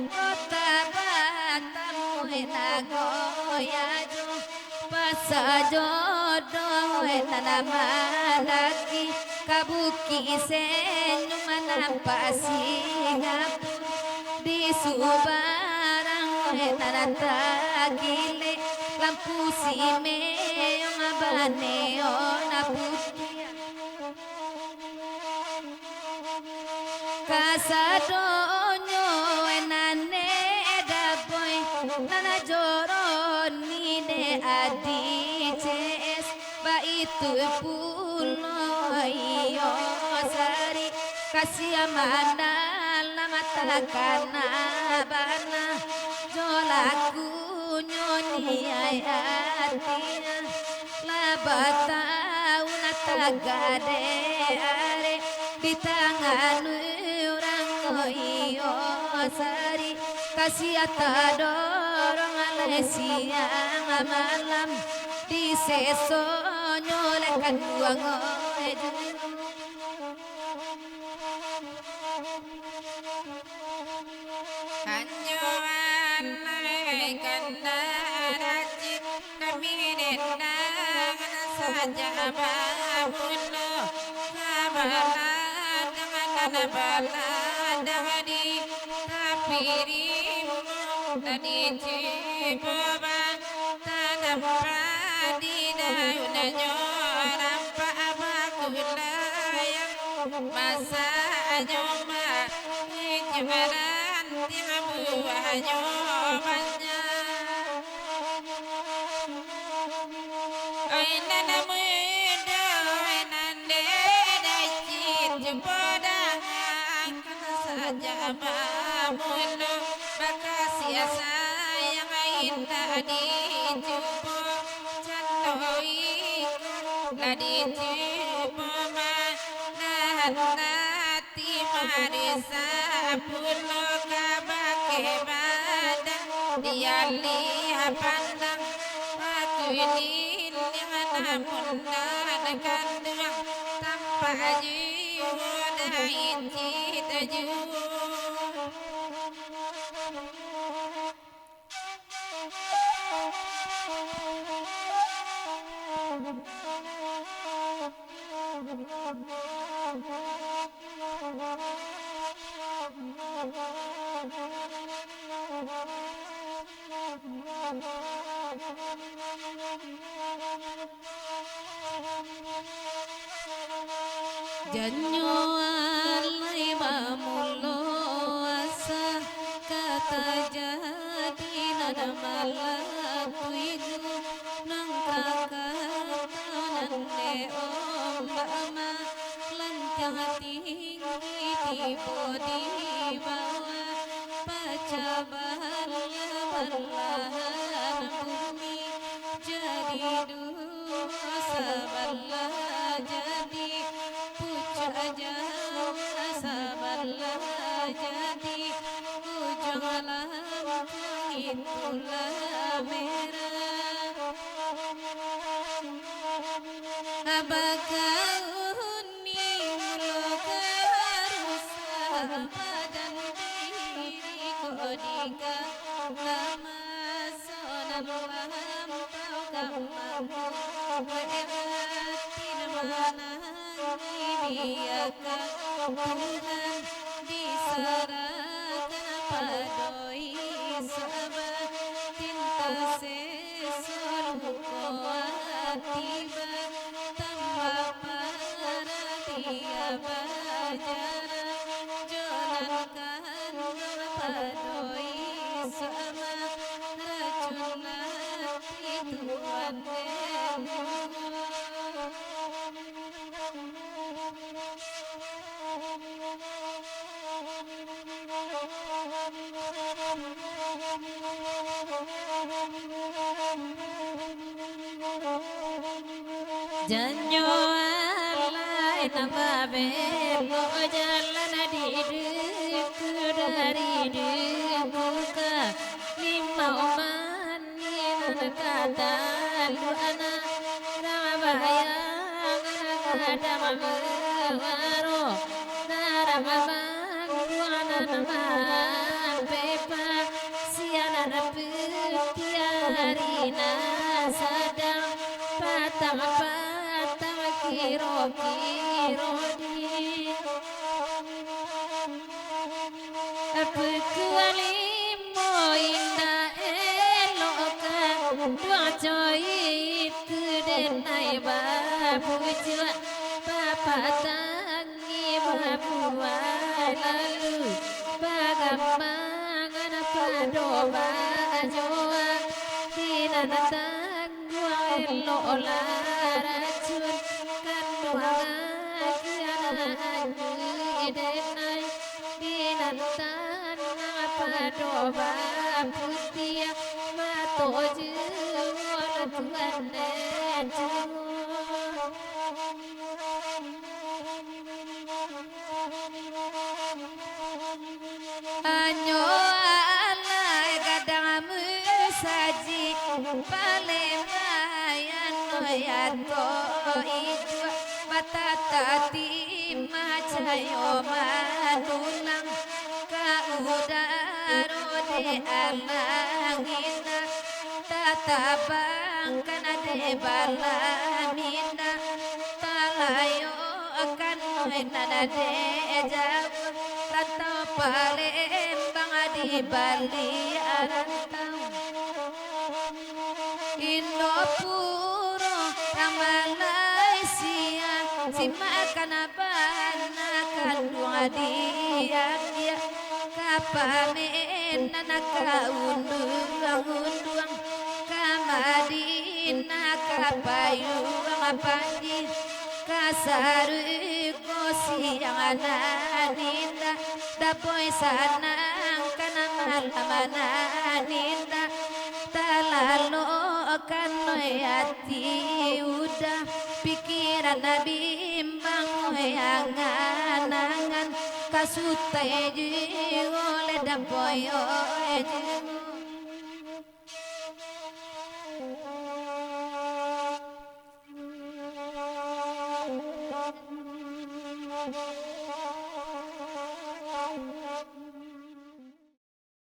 kota Batam nagoyajo pasajodoh nanama lagi kabuki senyuman pasingapur di Subarang nanatagile lampu sime yung abaneo na putih kasadonyo enane daboy nana joroni de adices ba itu pulo iyo sari kasih amana lama takana bana jolaku nyoni ayatina labata unatagade are di tangan iyo sari kasih atadorong ale siang malam di seso nyolekan buang kanyoan naikan darajit kami dendang saja babuno kabalan dengan balan di kapirim tadi cipoba tanam padi daun nyoram pa abakulayang masa nyoma nyebaran tiang buah nyomanya oi nana muda oi nande dacit jempodang saja mamuno bakasih sayang indah dijumpo candoi ladi jumpo manati marisa pulo kabake badang diali pandang aku ini namun dan kandang tanpa jiwa dain cita jiwa janyo alai mamulo asa kata jadi nada malatuigu nang kakatanan ne ombama lancang tinggi di bodi bawah pacaban balahan bumi jadi dua sabarlah jadi aja sabarlah jadi ujung lampu itulah merah apakah uni muloka rusak badan diri kodika lama sonan lampau kamu wewatin mana biarkan Tuhan diserahkan padoi sabar tinta seseluruh tiba tambah para dia bajara jalankan padoi sama racun hati Tuhan janyo alai nambah belo jalan didiku dari dibuka lima oman yang kata lu anak ramayang ada mamaro nara mamang buana namang pepa petiarina sadang patang-patang kiro-kiro di Pekelimo indah eloka dua coy itu denai babu jua papa tangi babu lalu bagamangan pado bajoa dinan tanggu elo racun kanduang kiana denai dinan pado putih mato jual tuan Anyo alai kadang musaji palemayan noyato itu matatati macayo madulang kaudaro de alangina tatabang kana de balamina talayo akan nada de jauh Rantau Palembang di Bali rantau Indopuro Malaysia simakan abana kandung dia kapamen naka undang kamadina kapayung panji kasaru siang ninda dapoy sanang kana malamana ninda talalo kanoy ati udah pikiran bimbang angan-angan kasutay oleh dapoy Thank you.